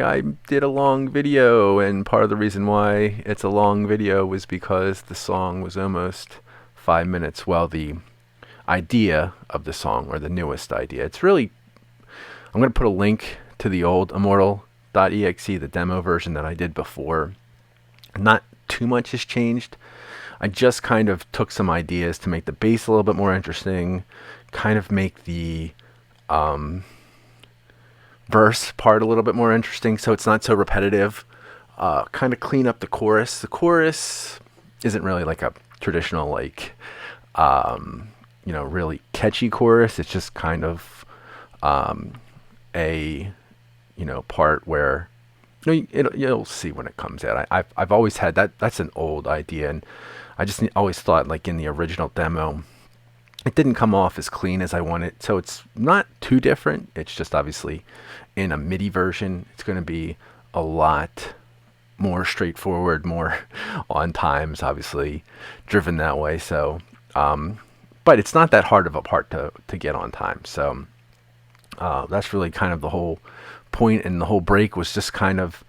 hey, I did a long video, and part of the reason why it's a long video was because the song was almost 5 minutes. Well, the idea of the song, or the newest idea, it's really, I'm going to put a link to the old Immortal.exe, the demo version that I did before. Not too much has changed. I just kind of took some ideas to make the bass a little bit more interesting, kind of make the verse part a little bit more interesting so it's not so repetitive, kind of clean up the chorus. The chorus isn't really like a traditional, like, really catchy chorus. It's just kind of a, part where, you'll see when it comes out. I've always had that. That's an old idea, and I just always thought, like, in the original demo, it didn't come off as clean as I wanted. So it's not too different. It's just obviously in a MIDI version, it's going to be a lot more straightforward, more on times, obviously driven that way. So, but it's not that hard of a part to get on time. So that's really kind of the whole point, and the whole break was just kind of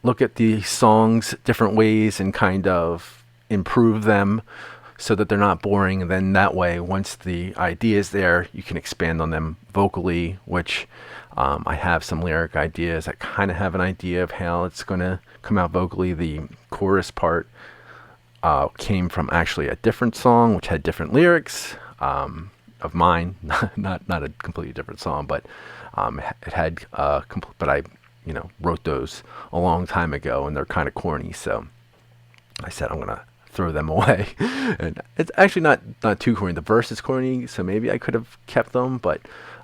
look at the songs different ways and kind of improve them so that they're not boring. And then that way, once the idea is there, you can expand on them vocally, which I have some lyric ideas. I kind of have an idea of how it's going to come out vocally. The chorus part came from actually a different song, which had different lyrics of mine. not a completely different song, but it had, but I, wrote those a long time ago, and they're kind of corny. So I said I'm gonna throw them away. And it's actually not too corny. The verse is corny, so maybe I could have kept them, but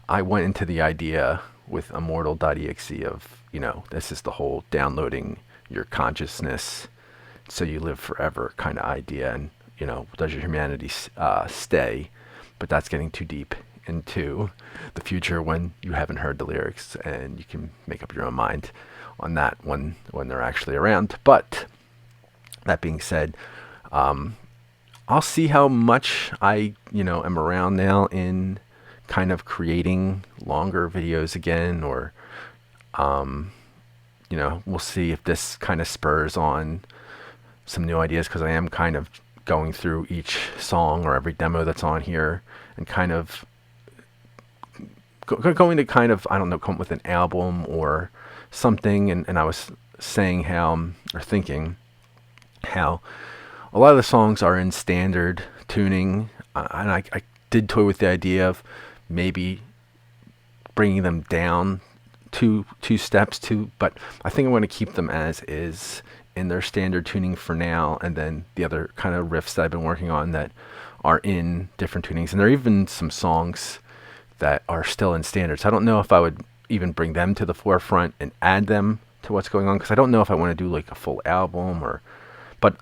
I went into the idea with Immortal.exe of, this is the whole downloading your consciousness so you live forever kind of idea. And, does your humanity stay? But that's getting too deep into the future when you haven't heard the lyrics, and you can make up your own mind on that when they're actually around. But that being said, I'll see how much I, am around now in kind of creating longer videos again, or, we'll see if this kind of spurs on some new ideas, because I am kind of going through each song or every demo that's on here and kind of going to kind of, I don't know, come up with an album or something. And I was saying how, or thinking how, a lot of the songs are in standard tuning, and I did toy with the idea of maybe bringing them down two steps, but I think I want to keep them as is in their standard tuning for now, and then the other kind of riffs that I've been working on that are in different tunings. And there are even some songs that are still in standards. I don't know if I would even bring them to the forefront and add them to what's going on, because I don't know if I want to do like a full album, but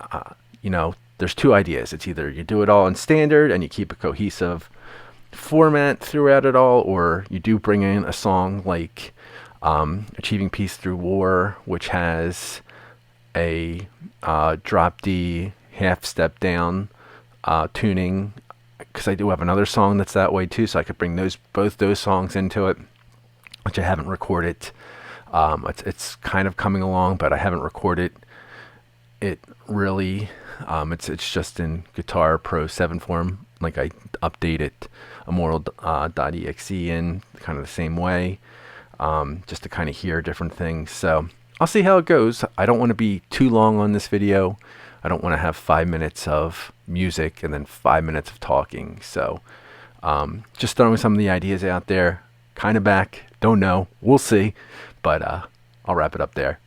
there's two ideas. It's either you do it all in standard and you keep a cohesive format throughout it all, or you do bring in a song like Achieving Peace Through War, which has a drop D half step down tuning, because I do have another song that's that way too, so I could bring both those songs into it, which I haven't recorded. It's kind of coming along, but I haven't recorded it really. It's just in Guitar Pro 7 form. Like, I updated Immortal.exe in kind of the same way, just to kind of hear different things. So I'll see how it goes. I don't want to be too long on this video. I don't want to have 5 minutes of music and then 5 minutes of talking. So just throwing some of the ideas out there, kind of back. Don't know. We'll see. But I'll wrap it up there.